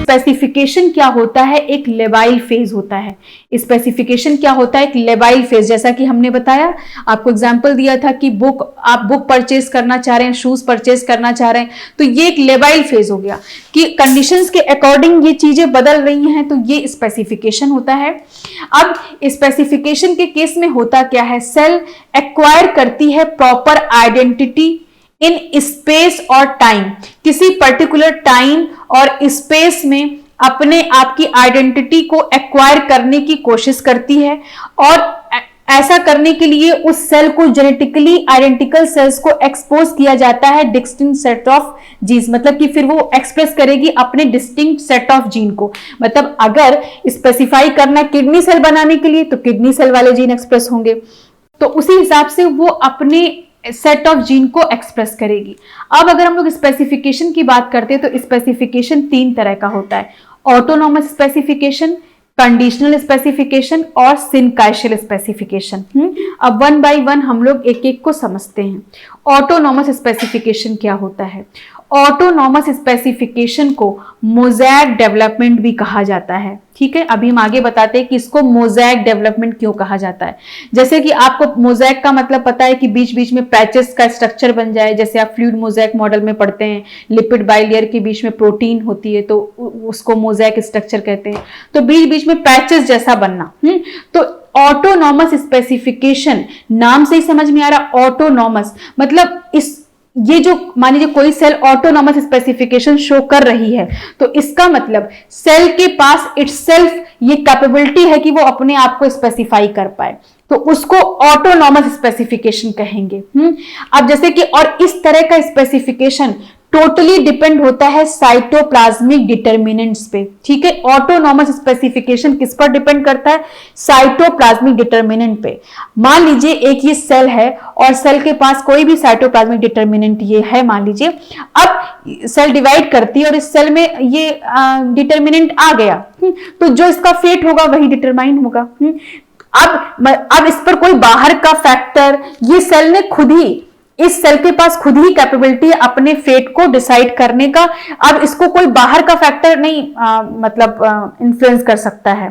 Specification क्या होता है, एक लेबाइल फेज होता है। स्पेसिफिकेशन क्या होता है, एक लेबाइल फेज। जैसा कि हमने बताया, आपको एग्जांपल दिया था कि आप बुक परचेज करना चाह रहे हैं, शूज परचेज करना चाह रहे हैं, तो ये एक लेबाइल फेज हो गया कि कंडीशंस के अकॉर्डिंग ये चीजें बदल रही हैं, तो ये स्पेसिफिकेशन होता है। अब स्पेसिफिकेशन के केस में होता क्या है, सेल एक्वायर करती है प्रॉपर आइडेंटिटी इन स्पेस और टाइम, किसी पर्टिकुलर टाइम और स्पेस में अपने आप की आइडेंटिटी को एक्वायर करने की कोशिश करती है, और ऐसा करने के लिए उस सेल को जेनेटिकली आइडेंटिकल सेल्स को एक्सपोज किया जाता है डिस्टिंक्ट सेट ऑफ जीन्स, मतलब कि फिर वो एक्सप्रेस करेगी अपने डिस्टिंक्ट सेट ऑफ जीन को। मतलब अगर स्पेसिफाई करना किडनी सेल बनाने के लिए, तो किडनी सेल वाले जीन एक्सप्रेस होंगे, तो उसी हिसाब से वो अपने सेट ऑफ जीन को एक्सप्रेस करेगी। अब अगर हम लोग स्पेसिफिकेशन की बात करते हैं, तो स्पेसिफिकेशन 3 तरह का होता है, ऑटोनॉमस स्पेसिफिकेशन, कंडीशनल स्पेसिफिकेशन और सिनकाइशियल स्पेसिफिकेशन। अब 1 बाय 1 हम लोग एक एक को समझते हैं। ऑटोनॉमस स्पेसिफिकेशन क्या होता है? ऑटोनॉमस स्पेसिफिकेशन को मोज़ैक डेवलपमेंट भी कहा जाता है। ठीक है, अभी हम आगे बताते हैं कि इसको मोज़ैक डेवलपमेंट क्यों कहा जाता है। जैसे कि आपको मोज़ैक का मतलब पता है कि बीच बीच में पैचेस का स्ट्रक्चर बन जाए, जैसे आप फ्लूइड मोज़ैक मॉडल में पढ़ते हैं, लिपिड बाइलेयर के बीच में प्रोटीन होती है, तो उसको मोज़ैक स्ट्रक्चर कहते हैं। तो बीच बीच में पैचेस जैसा बनना। तो ऑटोनॉमस स्पेसिफिकेशन, नाम से ही समझ में आ रहा, ऑटोनॉमस मतलब ये जो मान लीजिए कोई सेल ऑटोनॉमस स्पेसिफिकेशन शो कर रही है, तो इसका मतलब सेल के पास इटसेल्फ ये कैपेबिलिटी है कि वो अपने आप को स्पेसिफाई कर पाए, तो उसको ऑटोनॉमस स्पेसिफिकेशन कहेंगे। अब जैसे कि और इस तरह का स्पेसिफिकेशन टोटली डिपेंड होता है साइटोप्लाज्मिक डिटर्मिनेंट्स पे। ठीक है, ऑटोनॉमस स्पेसिफिकेशन किस पर डिपेंड करता है? साइटोप्लाज्मिक डिटर्मिनेंट पे। मान लीजिए एक ये सेल है और सेल के पास कोई भी साइटोप्लाज्मिक डिटर्मिनेंट ये है, मान लीजिए। अब सेल डिवाइड करती है और इस सेल में ये डिटर्मिनेंट आ गया, तो जो इसका फेट होगा वही डिटरमाइन होगा। अब इस पर कोई बाहर का फैक्टर, ये सेल ने खुद ही, इस सेल के पास खुद ही कैपेबिलिटी है अपने फेट को डिसाइड करने का। अब इसको कोई बाहर का फैक्टर नहीं इन्फ्लुएंस कर सकता है।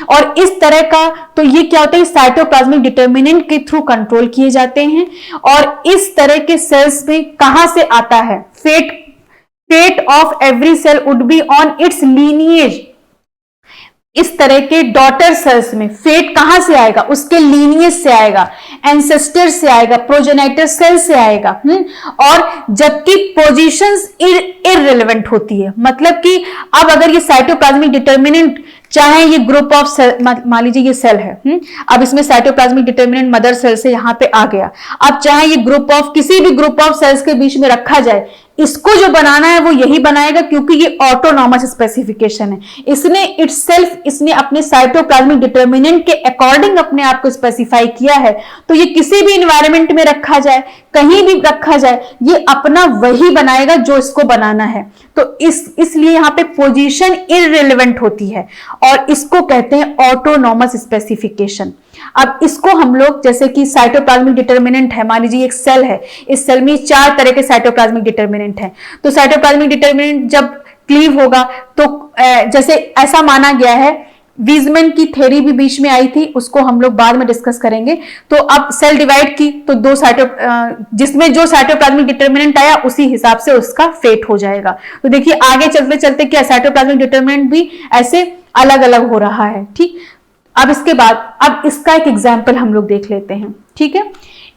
और इस तरह का, तो ये क्या होता है, साइटोप्लाज्मिक डिटर्मिनेंट के थ्रू कंट्रोल किए जाते हैं। और इस तरह के सेल्स में कहां से आता है fate of every cell would be on its lineage. इस तरह के डॉटर सेल्स में फेट कहां से आएगा? उसके लीनिएज से आएगा, एंसेस्टर से आएगा, प्रोजेनाइटर सेल से आएगा। और जबकि पोजीशंस इररिलेवेंट होती है, मतलब कि अब अगर ये साइटोप्लाज्मिक डिटर्मिनेंट, चाहे ये ग्रुप ऑफ सेल, मान लीजिए ये सेल है, अब इसमें साइटोप्लाज्मिक डिटर्मिनेंट मदर सेल से यहां पे आ गया। अब चाहे ये ग्रुप ऑफ, किसी भी ग्रुप ऑफ सेल्स के बीच में रखा जाए, इसको जो बनाना है वो यही बनाएगा, क्योंकि ये ऑटोनॉमस स्पेसिफिकेशन है। इसने अपने साइटोप्लाज्मिक डिटर्मिनेंट के अकॉर्डिंग अपने आप को स्पेसिफाई किया है। तो ये किसी भी इन्वायरमेंट में रखा जाए, कहीं भी रखा जाए, ये अपना वही बनाएगा जो इसको बनाना है। तो इसलिए यहाँ पे पोजीशन इररिलेवेंट होती है और इसको कहते हैं ऑटोनॉमस स्पेसिफिकेशन। अब इसको हम लोग, जैसे कि साइटोप्लाज्मिक डिटर्मिनेंट है, मान लीजिए एक सेल है, इस सेल में 4 तरह के साइटोप्लाज्मिक डिटर्मिनेंट हैं। तो साइटोप्लाज्मिक डिटर्मिनेंट जब क्लीव होगा, तो जैसे ऐसा माना गया है, वीजमैन की थ्योरी भी बीच में आई थी, उसको हम लोग बाद में डिस्कस करेंगे। तो अब सेल डिवाइड की, तो जिसमें जो साइटोप्लाज्मिक डिटर्मिनेंट आया उसी हिसाब से उसका फेट हो जाएगा। तो देखिए आगे चलते चलते क्या साइटोप्लाज्मिक डिटर्मिनेंट भी ऐसे अलग अलग हो रहा है। ठीक, अब इसके बाद अब इसका एक एग्जाम्पल हम लोग देख लेते हैं। ठीक है,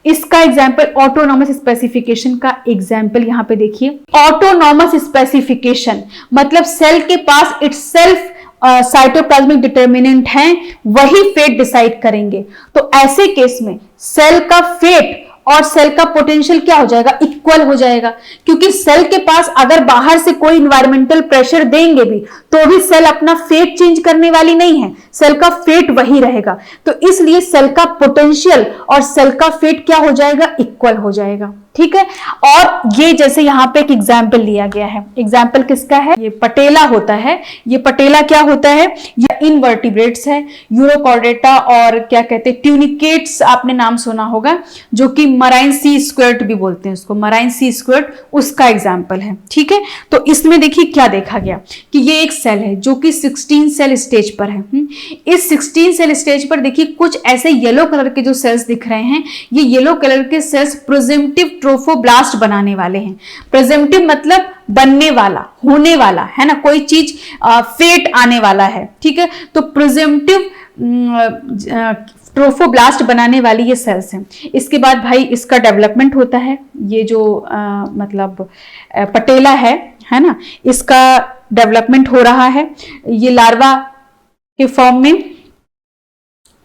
इसका एग्जाम्पल ऑटोनॉमस स्पेसिफिकेशन का एग्जाम्पल यहां पे देखिए। ऑटोनॉमस स्पेसिफिकेशन मतलब सेल के पास इटसेल्फ साइटोप्लाज्मिक डिटर्मिनेंट हैं, वही फेट डिसाइड करेंगे। तो ऐसे केस में सेल का फेट और सेल का पोटेंशियल क्या हो जाएगा? इक्वल हो जाएगा, क्योंकि सेल के पास अगर बाहर से कोई इन्वायरमेंटल प्रेशर देंगे भी तो भी सेल अपना फेट चेंज करने वाली नहीं है, सेल का फेट वही रहेगा। तो इसलिए सेल का पोटेंशियल और सेल का फेट क्या हो जाएगा? इक्वल हो जाएगा। ठीक है। और ये जैसे यहाँ पे एक एग्जाम्पल लिया गया है, एग्जाम्पल किसका है, ये पटेला होता है। ये पटेला क्या होता है, ये इनवर्टिब्रेट्स है, यूरोकॉर्डेटा और क्या कहते हैं ट्यूनिकेट्स, आपने नाम सुना होगा, जो कि मराइन सी स्क्वायर्ड भी बोलते हैं उसको, मराइन सी स्क्वायर्ड, उसका एग्जाम्पल है। ठीक है, तो इसमें देखिए क्या देखा गया कि ये एक सेल है जो कि 16 सेल स्टेज पर है। इस 16 सेल स्टेज पर देखिए कुछ ऐसे येलो कलर के जो सेल्स दिख रहे हैं, ये येलो कलर के सेल्स प्रेजेंटिव ट्रोफोब्लास्ट बनाने वाले हैं। प्रेजेंटिव मतलब बनने वाला, होने वाला है ना, कोई चीज फेट आने वाला है। ठीक है, तो प्रेजेंटिव ट्रोफोब्लास्ट बनाने वाली ये सेल्स हैं। इसके बाद भाई इसका डेवलपमेंट होता है, ये जो मतलब पटेला है ना, इसका डेवलपमेंट हो रहा है, ये लार्वा के फॉर्म में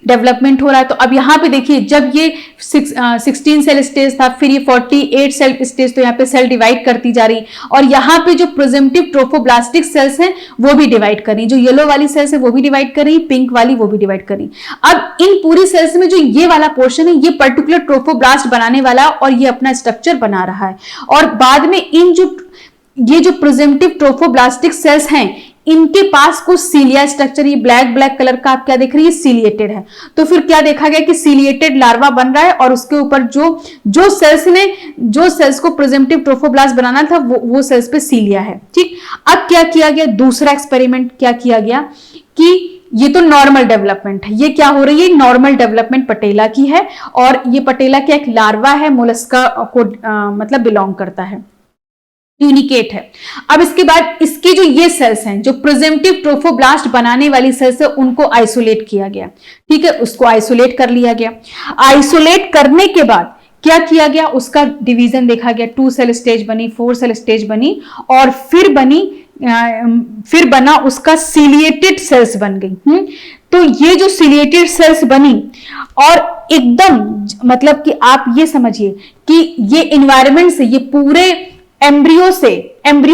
डेवलपमेंट हो रहा है। तो अब यहाँ पे देखिए जब ये 16 सेल स्टेज था, फिर ये 48 सेल स्टेज, तो यहाँ पे सेल डिवाइड करती जा रही, और यहाँ पे जो प्रेजेंटिव ट्रोफोब्लास्टिक सेल्स हैं वो भी डिवाइड कर रही, जो येलो वाली सेल्स है वो भी डिवाइड कर रही, पिंक वाली वो भी डिवाइड कर रही। अब इन पूरी सेल्स में जो ये वाला पोर्शन है, ये पर्टिकुलर ट्रोफोब्लास्ट बनाने वाला और ये अपना स्ट्रक्चर बना रहा है, और बाद में ये जो प्रेजेंटिव ट्रोफोब्लास्टिक सेल्स हैं, इनके पास कुछ सीलिया स्ट्रक्चर, ये ब्लैक कलर का आप क्या देख रही है, सीलिएटेड है। तो फिर क्या देखा गया कि सीलिएटेड लार्वा बन रहा है, और उसके ऊपर जो सेल्स को प्रेजेंटिव ट्रोफोब्लास्ट बनाना था वो सेल्स पे सीलिया है। ठीक, अब क्या किया गया, दूसरा एक्सपेरिमेंट क्या किया गया कि ये तो नॉर्मल डेवलपमेंट है, ये क्या हो रही है, नॉर्मल डेवलपमेंट पटेला की है, और ये पटेला क्या एक लार्वा है, मोलस्का को मतलब बिलोंग करता है, ट्यूनिकेट है। अब इसके बाद इसके जो ये सेल्स हैं, जो प्रेजेंटिव ट्रोफोब्लास्ट बनाने वाली सेल्स है, उनको आइसोलेट किया गया। ठीक है, उसको आइसोलेट कर लिया गया। आइसोलेट करने के बाद क्या किया गया, उसका डिवीजन देखा गया, 2 सेल स्टेज बनी, 4 सेल स्टेज बनी, और फिर बना उसका सीलिएटेड सेल्स बन गई। तो ये जो सीलिएटेड सेल्स बनी, और एकदम मतलब कि आप ये समझिए कि ये इन्वायरमेंट से, ये पूरे एम्ब्रियो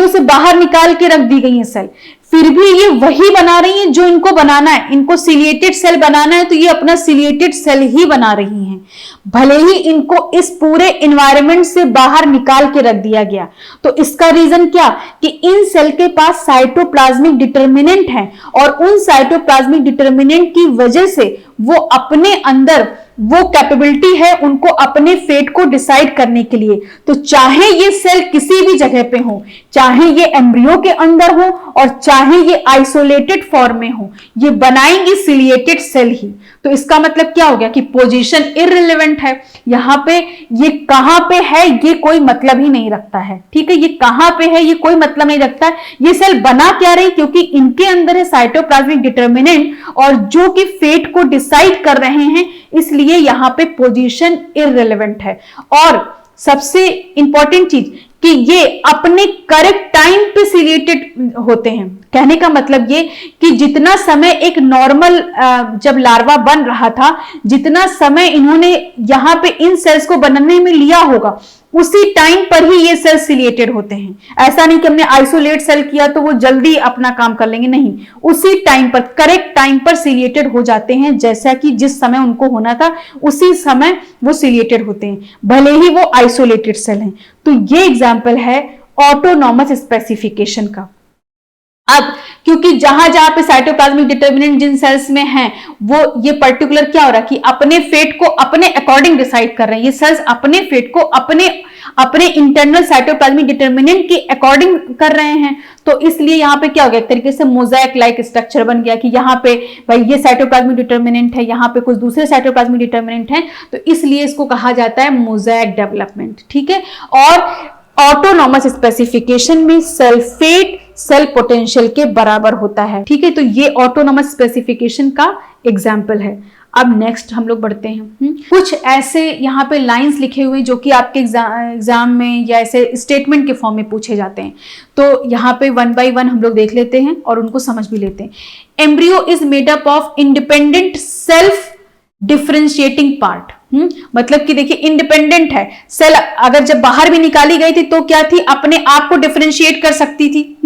से बाहर निकाल के रख दी गई है सेल, फिर भी ये वही बना रही हैं जो इनको बनाना है। इनको सीलिएटेड सेल बनाना है, तो ये अपना सीलिएटेड सेल ही बना रही हैं, भले ही इनको इस पूरे एनवायरनमेंट से बाहर निकाल के रख दिया गया। तो इसका रीजन क्या कि इन सेल के पास साइटोप्लाज्मिक डिटर्मिनेंट है, और उन साइटोप्लाज्मिक डिटर्मिनेंट की वजह से वो अपने अंदर वो कैपेबिलिटी है उनको अपने फेट को डिसाइड करने के लिए। तो चाहे ये सेल किसी भी जगह पे हो, चाहे ये एम्ब्रियो के अंदर हो और चाहे ये आइसोलेटेड फॉर्म में हो, ये बनाएंगे सिलिएटेड सेल ही। तो इसका मतलब क्या हो गया कि पोजीशन इररिलेवेंट है, यहां पे ये कहां पे है ये कोई मतलब ही नहीं रखता है। ठीक है, ये कहां पे है ये कोई मतलब नहीं रखता है, ये सेल बना क्या रही, क्योंकि इनके अंदर है साइटोप्लाज्मिक डिटर्मिनेंट और जो कि फेट को डिसाइड कर रहे हैं, इसलिए यहां पे पोजीशन इररिलेवेंट है। और सबसे इंपॉर्टेंट चीज कि ये अपने करेक्ट टाइम पे सिलिएटेड होते हैं। कहने का मतलब ये कि जितना समय एक नॉर्मल जब लार्वा बन रहा था, जितना समय इन्होंने यहां पे इन सेल्स को बनने में लिया होगा, उसी टाइम पर ही ये सेल्स सिलिएटेड होते हैं। ऐसा नहीं कि हमने आइसोलेट सेल किया तो वो जल्दी अपना काम कर लेंगे, नहीं, उसी टाइम पर करेक्ट टाइम पर सिलिएटेड हो जाते हैं, जैसा कि जिस समय उनको होना था उसी समय वो सिलिएटेड होते हैं, भले ही वो आइसोलेटेड सेल हैं। तो ये एग्जाम्पल है ऑटोनॉमस स्पेसिफिकेशन का। अब क्योंकि जहां जहां पे साइटोप्लाज्मिक डिटर्मिनेंट जिन सेल्स में है, वो ये पर्टिकुलर क्या हो रहा है कि अपने फेट को अपने अकॉर्डिंग डिसाइड कर रहे हैं, ये सेल्स अपने फेट को अपने इंटरनल साइटोप्लाज्मिक डिटर्मिनेंट के अकॉर्डिंग कर रहे हैं। तो इसलिए यहाँ पे क्या हो गया, एक तरीके से मोजाइक लाइक स्ट्रक्चर बन गया कि यहाँ पे भाई ये साइटोप्लाज्मिक डिटर्मिनेंट है, यहाँ पे कुछ दूसरे साइटोप्लाज्मिक डिटर्मिनेंट है, तो इसलिए इसको कहा जाता है मोजाइक डेवलपमेंट। ठीक है, और ऑटोनॉमस स्पेसिफिकेशन में सेल फेट सेल पोटेंशियल के बराबर होता है। ठीक है, तो ये ऑटोनॉमस स्पेसिफिकेशन का एग्जाम्पल है। अब नेक्स्ट हम लोग बढ़ते हैं। कुछ ऐसे यहाँ पे लाइंस लिखे हुए जो कि आपके एग्जाम में या ऐसे स्टेटमेंट के फॉर्म में पूछे जाते हैं, तो यहाँ पे 1 by 1 हम लोग देख लेते हैं और उनको समझ भी लेते हैं। Embryo is made up of independent self differentiating part. मतलब कि देखिए इंडिपेंडेंट है सेल, अगर जब बाहर भी निकाली गई थी तो क्या थी, अपने आप को डिफरेंशिएट कर सकती थी,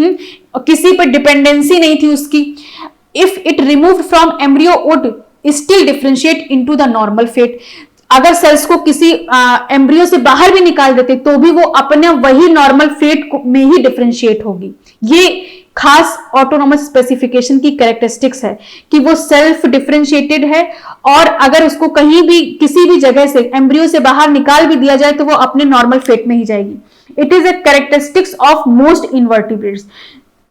किसी पर डिपेंडेंसी नहीं थी उसकी। If it removed from embryo would still differentiate into the normal fate. अगर सेल्स को किसी एम्ब्रियो से बाहर भी निकाल देते तो भी वो अपने वही नॉर्मल फेट में ही डिफरेंशिएट होगी। ये खास ऑटोनॉमस स्पेसिफिकेशन की कैरेक्टरिस्टिक्स है कि वो सेल्फ डिफरेंशिएटेड है, और अगर उसको कहीं भी किसी भी जगह से एम्ब्रियो से बाहर निकाल भी दिया जाए तो वो अपने नॉर्मल फेट में ही जाएगी। It is a characteristics of most invertebrates,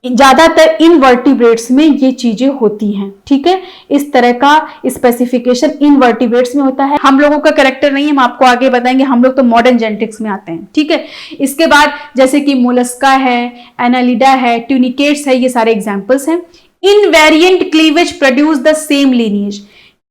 ज्यादातर इनवर्टिब्रेट्स में ये चीजें होती हैं। ठीक है, इस तरह का स्पेसिफिकेशन इनवर्टिब्रेट्स में होता है। हम लोगों का कैरेक्टर नहीं, हम आपको आगे बताएंगे, हम लोग तो मॉडर्न जेनेटिक्स में आते हैं। ठीक है, इसके बाद जैसे कि मोलस्का है, एनालिडा है, ट्यूनिकेट्स है, ये सारे एग्जाम्पल्स हैं। Invariant cleavage produce the same lineage,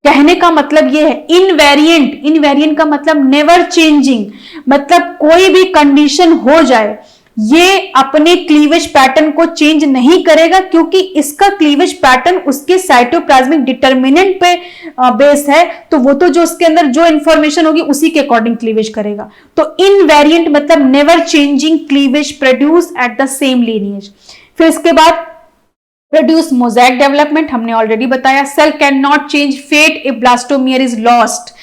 कहने का मतलब ये है इनवेरिएंट, इनवेरिएंट का मतलब नेवर चेंजिंग, मतलब कोई भी कंडीशन हो जाए ये अपने क्लीवेज पैटर्न को चेंज नहीं करेगा, क्योंकि इसका क्लीवेज पैटर्न उसके साइटोप्लाज्मिक डिटर्मिनेंट पे बेस्ड है, तो वो तो जो उसके अंदर जो इंफॉर्मेशन होगी उसी के अकॉर्डिंग क्लीवेज करेगा। तो इनवेरिएंट मतलब never changing cleavage produce at the same lineage. फिर इसके बाद प्रोड्यूस मोज़ेक डेवलपमेंट, हमने ऑलरेडी बताया। Cell cannot change fate if blastomere is lost,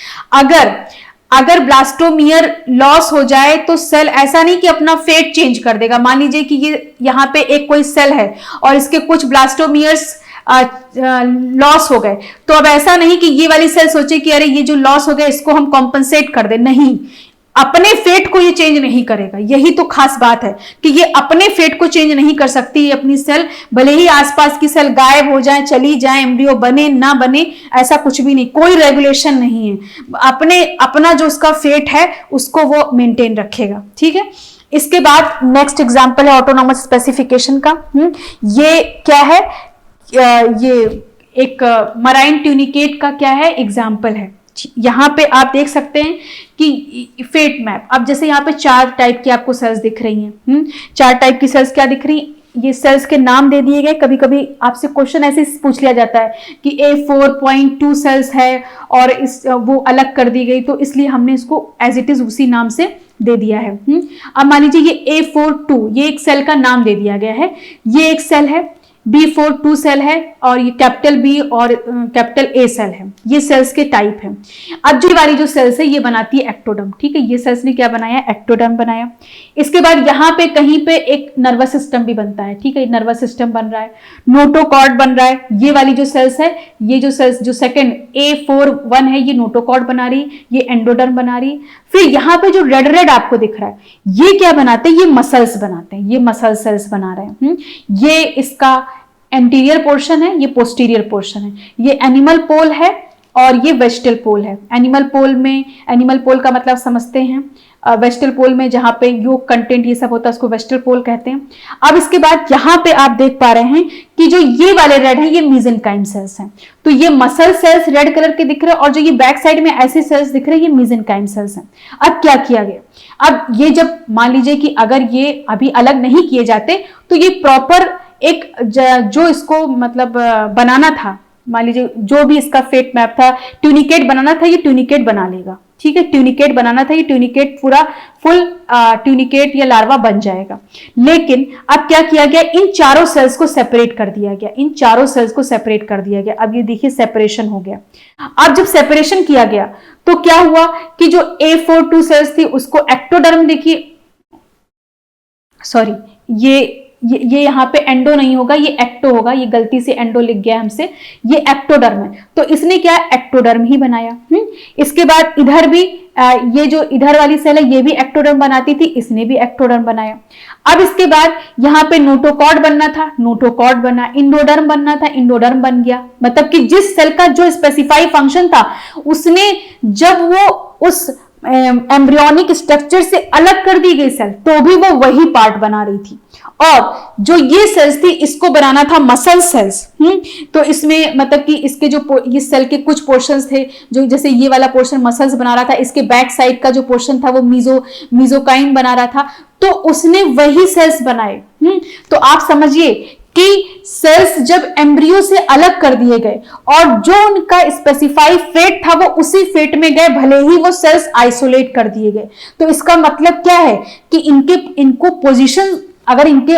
अगर ब्लास्टोमियर लॉस हो जाए तो सेल ऐसा नहीं कि अपना फेट चेंज कर देगा। मान लीजिए कि ये यहाँ पे एक कोई सेल है और इसके कुछ ब्लास्टोमियर्स लॉस हो गए, तो अब ऐसा नहीं कि ये वाली सेल सोचे कि अरे ये जो लॉस हो गया इसको हम कॉम्पनसेट कर दे, नहीं, अपने फेट को ये चेंज नहीं करेगा। यही तो खास बात है कि ये अपने फेट को चेंज नहीं कर सकती ये अपनी सेल, भले ही आसपास की सेल गायब हो जाए, चली जाए, एम्ब्रियो बने ना बने, ऐसा कुछ भी नहीं, कोई रेगुलेशन नहीं है। अपना जो उसका फेट है उसको वो मेंटेन रखेगा। ठीक है, इसके बाद नेक्स्ट एग्जांपल है ऑटोनॉमस स्पेसिफिकेशन का। ये क्या है, ये एक मराइन ट्यूनिकेट का क्या है एग्जाम्पल है। यहां पे आप देख सकते हैं कि फेट मैप, अब जैसे यहाँ पे 4 टाइप की आपको सेल्स दिख रही हैं। 4 टाइप की सेल्स क्या दिख रही हैं, ये सेल्स के नाम दे दिए गए। कभी कभी आपसे क्वेश्चन ऐसे पूछ लिया जाता है कि A4.2 सेल्स है और वो अलग कर दी गई, तो इसलिए हमने इसको एज इट इज उसी नाम से दे दिया है। अब मान लीजिए ये A42, ये एक सेल का नाम दे दिया गया है। ये एक सेल है, B42 सेल है, और ये कैपिटल बी और कैपिटल ए सेल है। ये सेल्स के टाइप है। अब जो वाली जो सेल्स है ये बनाती है एक्टोडर्म। ठीक है, ये सेल्स ने क्या बनाया, एक्टोडर्म बनाया। इसके बाद यहाँ पे कहीं पे एक नर्वस सिस्टम भी बनता है। ठीक है, नर्वस सिस्टम बन रहा है, नोटोकॉर्ड बन रहा है। ये वाली जो सेल्स है, ये जो सेल्स जो सेकंड A41 है, ये नोटोकॉर्ड बना रही, ये एंडोडर्म बना रही। फिर यहाँ पे जो रेड रेड आपको दिख रहा है, ये क्या बनाते हैं, ये मसल्स बनाते हैं, ये मसल सेल्स बना रहे हैं। ये इसका एंटीरियर पोर्शन है, ये पोस्टीरियर पोर्शन है। ये एनिमल पोल है और ये वेजिटल पोल है। एनिमल पोल का मतलब समझते हैं, वेजिटल पोल में जहां पे योग कंटेंट ये सब होता है उसको वेजिटल पोल कहते हैं। अब इसके बाद यहाँ पे आप देख पा रहे हैं कि जो ये वाले रेड है ये मेसेनकाइम सेल्स हैं। तो ये मसल सेल्स रेड कलर के दिख रहे हैं और जो ये बैक साइड में ऐसे सेल्स दिख रहे हैं ये मेसेनकाइम सेल्स हैं। अब क्या किया गया, अब ये जब मान लीजिए कि अगर ये अभी अलग नहीं किए जाते तो ये प्रॉपर एक जो इसको मतलब बनाना था, मान लीजिए जो भी इसका फेट मैप था, ट्यूनिकेट बनाना था, ये ट्यूनिकेट बना लेगा। ठीक है, ट्यूनिकेट बनाना था, ये ट्यूनिकेट पूरा फुल ट्यूनिकेट या लार्वा बन जाएगा। लेकिन अब क्या किया गया, इन चारों सेल्स को सेपरेट कर दिया गया, इन चारों सेल्स को सेपरेट कर दिया गया। अब ये देखिए सेपरेशन हो गया। अब जब सेपरेशन किया गया तो क्या हुआ कि जो A42 सेल्स थी उसको एक्टोडर्म, देखिए सॉरी ये यहाँ पे एंडो नहीं होगा, ये एक्टो होगा, ये गलती से एंडो लिख गया हमसे, ये एक्टोडर्म है। तो इसने क्या एक्टोडर्म ही बनाया। इसके बाद इधर भी ये जो इधर वाली सेल है ये भी एक्टोडर्म बनाती थी, इसने भी एक्टोडर्म बनाया। अब इसके बाद यहाँ पे नोटोकॉर्ड बनना था, नोटोकॉर्ड बना, इंडोडर्म बनना था, इंडोडर्म बन गया। मतलब कि जिस सेल का जो स्पेसिफाई फंक्शन था उसने जब वो उस एम्ब्रियोनिक स्ट्रक्चर से अलग कर दी गई सेल तो भी वो वही पार्ट बना रही थी। और जो ये सेल्स थी इसको बनाना था मसल सेल्स। तो इसमें मतलब कि इसके जो ये सेल के कुछ पोर्शंस थे, जो जैसे ये वाला पोर्शन मसल्स बना रहा था, इसके बैक साइड का जो पोर्शन था वो मीजोकाइम बना रहा था, तो उसने वही सेल्स बनाए। तो आप समझिए कि सेल्स जब एम्ब्रियो से अलग कर दिए गए और जो उनका स्पेसिफाई फेट था वो उसी फेट में गए, भले ही वो सेल्स आइसोलेट कर दिए गए। तो इसका मतलब क्या है कि इनको पोजीशन, अगर इनके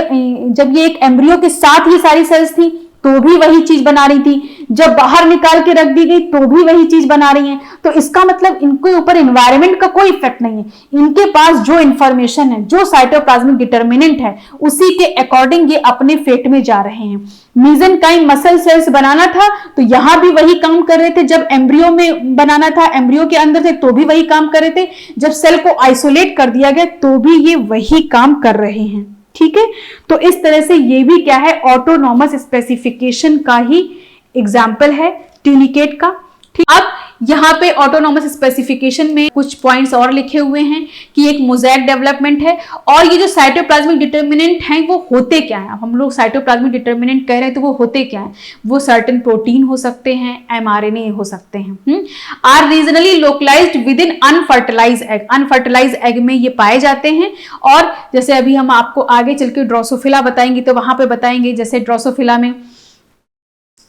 जब ये एक एम्ब्रियो के साथ ये सारी सेल्स थी तो भी वही चीज बना रही थी, जब बाहर निकाल के रख दी गई तो भी वही चीज बना रही हैं। तो इसका मतलब इनके ऊपर एनवायरनमेंट का कोई इफेक्ट नहीं है, इनके पास जो इंफॉर्मेशन है, जो साइटोप्लाज्मिक डिटर्मिनेंट है, उसी के अकॉर्डिंग ये अपने फेट में जा रहे हैं। मीसेंकाइम मसल सेल्स बनाना था तो यहां भी वही काम कर रहे थे, जब एम्ब्रियो में बनाना था, एम्ब्रियो के अंदर थे तो भी वही काम कर रहे थे, जब सेल को आइसोलेट कर दिया गया तो भी ये वही काम कर रहे हैं। ठीक है, तो इस तरह से ये भी क्या है, ऑटोनॉमस स्पेसिफिकेशन का ही एग्जाम्पल है ट्यूनिकेट का। ठीक, अब यहाँ पे ऑटोनॉमस स्पेसिफिकेशन में कुछ पॉइंट्स और लिखे हुए हैं कि एक मोज़ेक डेवलपमेंट है, और ये जो साइटोप्लाज्मिक डिटर्मिनेंट हैं वो होते क्या हैं। हम लोग साइटोप्लाज्मिक डिटर्मिनेंट कह रहे हैं तो वो होते क्या हैं, वो सर्टेन प्रोटीन हो सकते हैं, mRNA हो सकते हैं, are regionally localized within unfertilized egg. Unfertilized egg में ये पाए जाते हैं, और जैसे अभी हम आपको आगे चल के ड्रोसोफिला बताएंगे तो वहां पे बताएंगे, जैसे ड्रोसोफिला में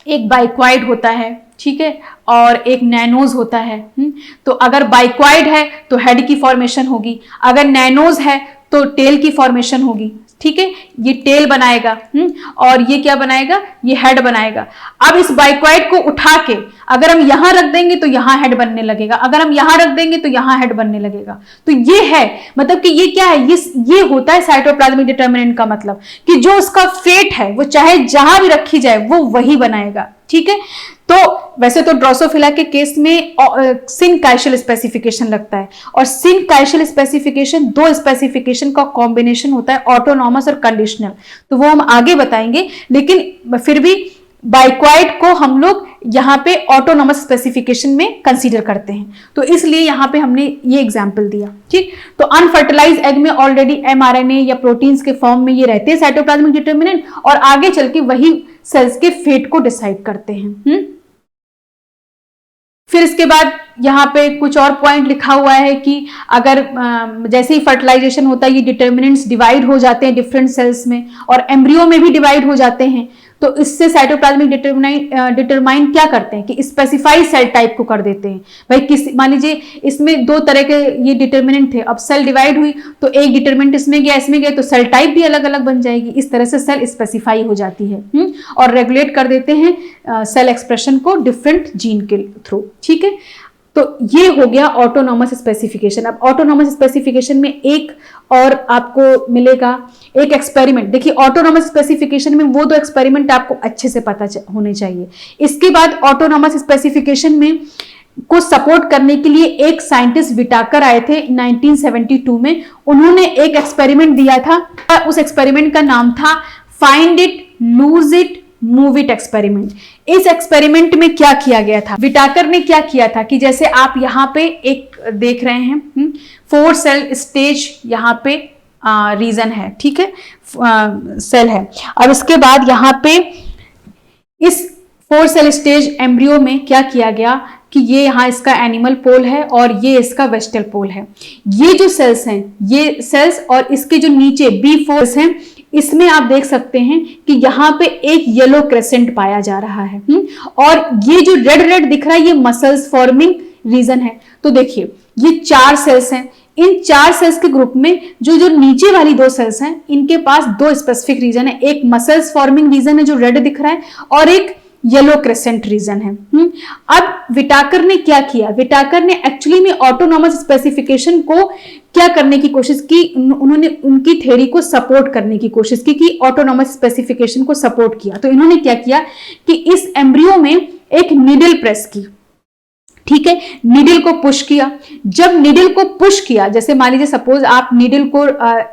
एक बाइक्वाइड होता है, ठीक है, और एक नैनोज होता है। तो अगर बाइक्वाइड है तो हेड की फॉर्मेशन होगी, अगर नैनोज है तो टेल की फॉर्मेशन होगी। ठीक है, ये टेल बनाएगा, और ये क्या बनाएगा, ये हेड बनाएगा। अब इस बाइक्वाइड को उठा के अगर हम यहां रख देंगे तो यहां हेड बनने लगेगा, अगर हम यहां रख देंगे तो यहां हेड बनने लगेगा। तो ये है, मतलब कि ये क्या है, ये होता है साइटोप्लाज्मिक डिटर्मिनेंट का मतलब कि जो उसका फेट है वो चाहे जहां भी रखी जाए वो वही बनाएगा। ठीक है, तो वैसे तो ड्रोसोफिला के केस में सिन-काइशल स्पेसिफिकेशन लगता है, और सिन-काइशल स्पेसिफिकेशन दो स्पेसिफिकेशन का कॉम्बिनेशन होता है, ऑटोनॉमस और कंडीशनल, तो वो हम आगे बताएंगे। लेकिन फिर भी बाइक्वाइड को हम लोग यहाँ पे ऑटोनॉमस स्पेसिफिकेशन में कंसीडर करते हैं, तो इसलिए यहाँ पे हमने ये एग्जाम्पल दिया। ठीक, तो अनफर्टिलाइज एग में ऑलरेडी mRNA या प्रोटीन्स के फॉर्म में ये रहते हैं साइटोप्लाज्मिक डिटर्मिनेंट, और आगे चल के वही सेल्स के फेट को डिसाइड करते हैं। फिर इसके बाद यहाँ पे कुछ और पॉइंट लिखा हुआ है कि अगर जैसे ही फर्टिलाइजेशन होता है ये डिटर्मिनेंट्स डिवाइड हो जाते हैं डिफरेंट सेल्स में, और एम्ब्रियो में भी डिवाइड हो जाते हैं, तो इससे साइटोप्लाज्मिक डिटरमाइन क्या करते हैं कि स्पेसिफाइड सेल टाइप को कर देते हैं। भाई किसी, मान लीजिए इसमें दो तरह के ये डिटर्मिनेंट थे, अब सेल डिवाइड हुई तो एक डिटर्मिनेंट इसमें गया इसमें गया, तो सेल टाइप भी अलग अलग बन जाएगी। इस तरह से सेल स्पेसिफाई हो जाती है, और रेगुलेट कर देते हैं सेल एक्सप्रेशन को डिफरेंट जीन के थ्रू। ठीक है, तो ये हो गया ऑटोनॉमस स्पेसिफिकेशन। अब ऑटोनॉमस स्पेसिफिकेशन में एक और आपको मिलेगा एक एक्सपेरिमेंट। देखिए ऑटोनॉमस स्पेसिफिकेशन में वो दो एक्सपेरिमेंट आपको अच्छे से पता होने चाहिए। इसके बाद ऑटोनॉमस स्पेसिफिकेशन में को सपोर्ट करने के लिए एक साइंटिस्ट विटाकर आए थे 1972 में। उन्होंने एक एक्सपेरिमेंट दिया था, उस एक्सपेरिमेंट का नाम था find it, lose it, move it experiment. इस एक्सपेरिमेंट में क्या किया गया था, विटाकर ने क्या किया था कि जैसे आप यहाँ पे एक देख रहे हैं 4 सेल स्टेज यहाँ पे रीजन है, ठीक है, सेल है। अब इसके बाद यहाँ पे इस 4 सेल स्टेज एम्ब्रियो में क्या किया गया कि ये यहाँ इसका एनिमल पोल है और ये इसका वेस्टल पोल है। ये जो सेल्स हैं, ये सेल्स और इसके जो नीचे B4 हैं, इसमें आप देख सकते हैं कि यहाँ पे एक येलो क्रेसेंट पाया जा रहा है, और ये जो रेड रेड दिख रहा है ये मसल्स फॉर्मिंग रीजन है। तो देखिए ये 4 सेल्स हैं, इन 4 सेल्स के ग्रुप में जो नीचे वाली 2 सेल्स हैं इनके पास 2 स्पेसिफिक रीजन है, एक मसल्स फॉर्मिंग रीजन है जो रेड दिख रहा है, और एक येलो क्रेसेंट रीजन है। अब विटाकर ने क्या किया, विटाकर ने एक्चुअली में ऑटोनॉमस स्पेसिफिकेशन को क्या करने की कोशिश की, उन्होंने उनकी थ्योरी को सपोर्ट करने की कोशिश की कि ऑटोनॉमस स्पेसिफिकेशन को सपोर्ट किया। तो इन्होंने क्या किया कि इस एम्ब्रियो में एक नीडल प्रेस की, ठीक है, नीडल को पुश किया। जब नीडल को पुश किया, जैसे मान लीजिए सपोज आप नीडल को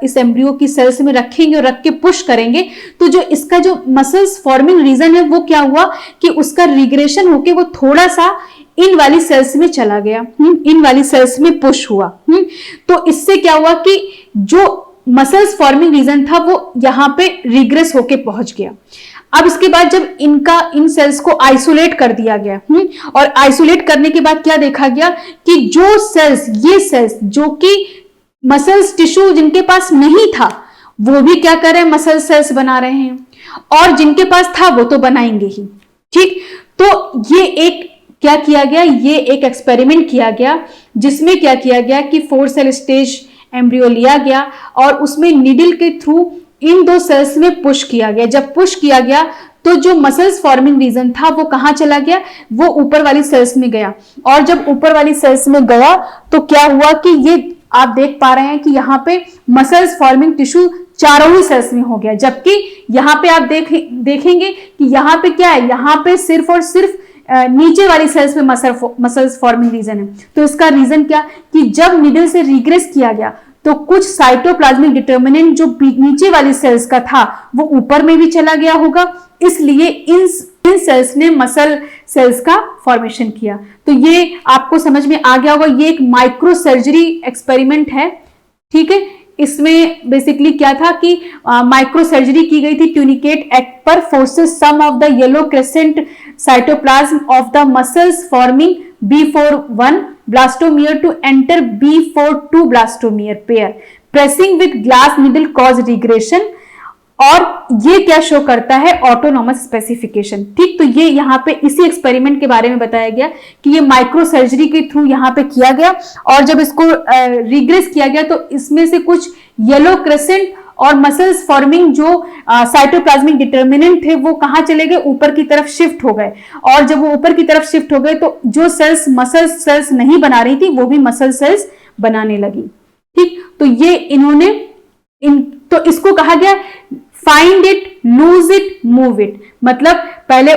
इस एम्ब्रियो की सेल्स में रखेंगे और रख के पुश करेंगे, तो जो इसका जो मसल्स फॉर्मिंग रीजन है वो क्या हुआ कि उसका रिग्रेशन होके वो थोड़ा सा इन वाली सेल्स में चला गया, इन वाली सेल्स में पुश हुआ। तो इससे क्या हुआ कि जो मसल्स फॉर्मिंग रीजन था वो यहाँ पे रिग्रेस होके पहुंच गया। अब इसके बाद जब इन सेल्स को आइसोलेट कर दिया गया, और आइसोलेट करने के बाद क्या देखा गया कि जो सेल्स, ये सेल्स जो कि मसल्स टिश्यू जिनके पास नहीं था वो भी क्या कर रहे हैं, मसल सेल्स बना रहे हैं, और जिनके पास था वो तो बनाएंगे ही। ठीक, तो ये एक क्या किया गया, ये एक एक्सपेरिमेंट किया गया जिसमें क्या किया गया कि 4 सेल स्टेज एम्ब्रियो लिया गया और उसमें नीडल के थ्रू इन 2 सेल्स में पुश किया गया। जब पुश किया गया तो जो मसल्स फॉर्मिंग रीजन था वो कहां चला गया, वो ऊपर वाली सेल्स में गया। और जब ऊपर वाली सेल्स में गया तो क्या हुआ कि ये आप देख पा रहे हैं कि यहाँ पे मसल्स फॉर्मिंग टिश्यू चारों ही सेल्स में हो गया, जबकि यहाँ पे आप देखेंगे कि यहाँ पे क्या है, यहाँ पे सिर्फ और सिर्फ नीचे वाली सेल्स में मसल्स फॉर्मिंग रीजन है। तो इसका रीजन क्या कि जब नीडल से रिग्रेस किया गया तो कुछ साइटोप्लाज्मिक डिटर्मिनेंट जो नीचे वाली सेल्स का था वो ऊपर में भी चला गया होगा, इसलिए इन सेल्स ने मसल सेल्स का फॉर्मेशन किया। तो ये आपको समझ में आ गया होगा, ये एक माइक्रो सर्जरी एक्सपेरिमेंट है, ठीक है। इसमें बेसिकली क्या था कि माइक्रो सर्जरी की गई थी ट्यूनिकेट एग पर, forces some of the yellow crescent cytoplasm of the muscles forming B4-1 blastomere to enter B4-2 blastomere pair, pressing with glass needle cause regression. और ये क्या शो करता है, ऑटोनॉमस स्पेसिफिकेशन, ठीक। तो ये यहाँ पे इसी एक्सपेरिमेंट के बारे में बताया गया कि ये माइक्रो सर्जरी के थ्रू यहाँ पे किया गया, और जब इसको रिग्रेस किया गया तो इसमें से कुछ येलो क्रेसेंट और मसल्स फॉर्मिंग जो साइटोप्लाज्मिक डिटर्मिनेंट थे वो कहां चले गए, ऊपर की तरफ शिफ्ट हो गए। और जब वो ऊपर की तरफ शिफ्ट हो गए तो जो सेल्स मसल सेल्स नहीं बना रही थी वो भी मसल सेल्स बनाने लगी, ठीक। तो ये इन्होंने तो इसको कहा गया find it, lose it, move it. मतलब पहले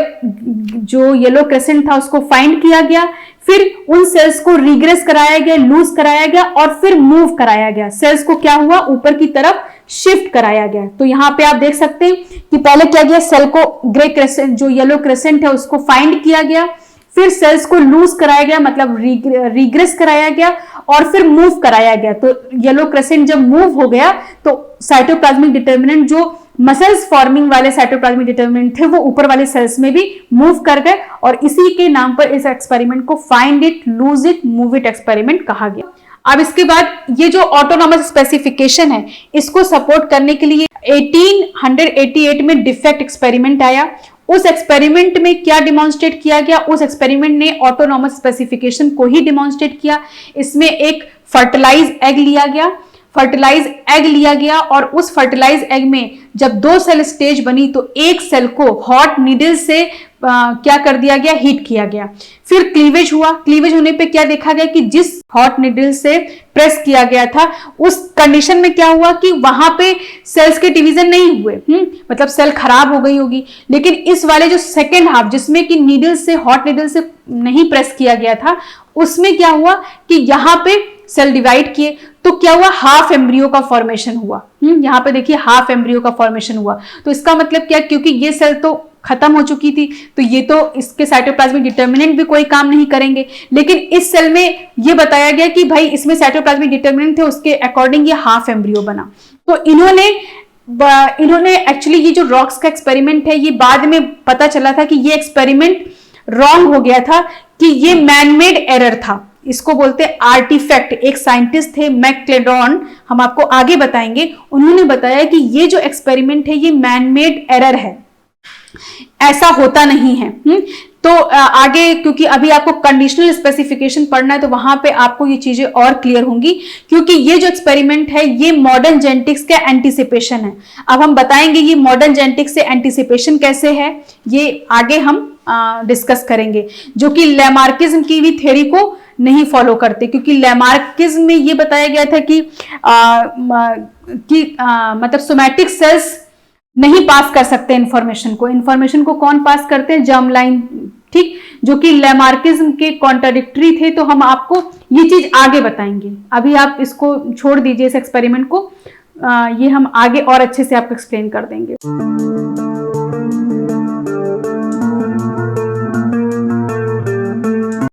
जो येलो क्रेसेंट था उसको फाइंड किया गया, फिर उन सेल्स को रिग्रेस कराया गया, लूज कराया गया, और फिर मूव कराया गया। सेल्स को क्या हुआ, ऊपर की तरफ शिफ्ट कराया गया। तो यहां पे आप देख सकते हैं कि पहले क्या किया, सेल को ग्रे क्रेसेंट जो येलो क्रेसेंट है उसको फाइंड किया गया, फिर सेल्स को लूज कराया गया मतलब रिग्रेस कराया गया, और फिर मूव कराया गया। तो येलो क्रेसेंट जब मूव हो गया तो साइटोप्लाज्मिक डिटर्मिनेंट जो मसल्स फॉर्मिंग वाले साइटोप्लाज्मिक डिटर्मिनेंट थे वो ऊपर वाले सेल्स में भी मूव कर गए, और इसी के नाम पर इस एक्सपेरिमेंट को find it, lose it, move it experiment कहा गया। अब इसके बाद ये जो ऑटोनॉमस स्पेसिफिकेशन है इसको सपोर्ट करने के लिए 1888 में डिफेक्ट एक्सपेरिमेंट आया। उस एक्सपेरिमेंट में क्या डिमॉन्स्ट्रेट किया गया, उस एक्सपेरिमेंट ने ऑटोनॉमस स्पेसिफिकेशन को ही डिमॉन्स्ट्रेट किया। इसमें एक फर्टिलाइज एग लिया गया और उस फर्टिलाइज एग में जब 2 सेल स्टेज बनी तो एक सेल को हॉट नीडल से क्या कर दिया गया, हीट किया गया। फिर क्लीवेज हुआ, क्लीवेज होने पे क्या देखा गया कि जिस हॉट नीडल से प्रेस किया गया था उस कंडीशन में क्या हुआ कि वहां पे सेल्स के डिवीजन नहीं हुए, मतलब सेल खराब हो गई होगी। लेकिन इस वाले जो सेकेंड हाफ जिसमें कि नीडल से हॉट नीडल से नहीं प्रेस किया गया था उसमें क्या हुआ कि यहाँ पे सेल डिवाइड किए तो क्या हुआ, हाफ एम्ब्रियो का फॉर्मेशन हुआ। यहाँ पे देखिए हाफ एम्ब्रियो का फॉर्मेशन हुआ। तो इसका मतलब क्या, क्योंकि ये सेल तो खत्म हो चुकी थी तो ये तो इसके साइटोप्लाज्मिक डिटर्मिनेंट भी कोई काम नहीं करेंगे, लेकिन इस सेल में ये बताया गया कि भाई इसमें साइटोप्लाज्मिक डिटर्मिनेंट थे, उसके अकॉर्डिंग ये हाफ एम्ब्रियो बना। तो इन्होंने एक्चुअली ये जो रॉक्स का एक्सपेरिमेंट है ये बाद में पता चला था कि ये एक्सपेरिमेंट रॉन्ग हो गया था, कि ये मैनमेड एरर था, इसको बोलते हैं आर्टिफैक्ट। एक साइंटिस्ट थे मैकक्लेडॉन, हम आपको आगे बताएंगे, उन्होंने बताया कि ये जो एक्सपेरिमेंट है ये मैनमेड एरर है, ऐसा होता नहीं है। तो आगे क्योंकि अभी आपको कंडीशनल स्पेसिफिकेशन पढ़ना है तो वहां पे आपको ये चीजें और क्लियर होंगी, क्योंकि ये जो एक्सपेरिमेंट है ये मॉडर्न जेनेटिक्स का एंटीसिपेशन है। अब हम बताएंगे ये मॉडर्न जेनेटिक्स से एंटीसिपेशन कैसे है, ये आगे हम डिस्कस करेंगे, जो कि लैमार्किज्म की भी थ्योरी को नहीं फॉलो करते, क्योंकि लैमार्किज्म में ये बताया गया था कि मतलब सोमैटिक सेल्स नहीं पास कर सकते इंफॉर्मेशन को कौन पास करते हैं, जर्म लाइन, ठीक, जो कि लैमार्किज्म के कॉन्ट्राडिक्टरी थे। तो हम आपको ये चीज आगे बताएंगे, अभी आप इसको छोड़ दीजिए इस एक्सपेरिमेंट को, ये हम आगे और अच्छे से आपको एक्सप्लेन कर देंगे।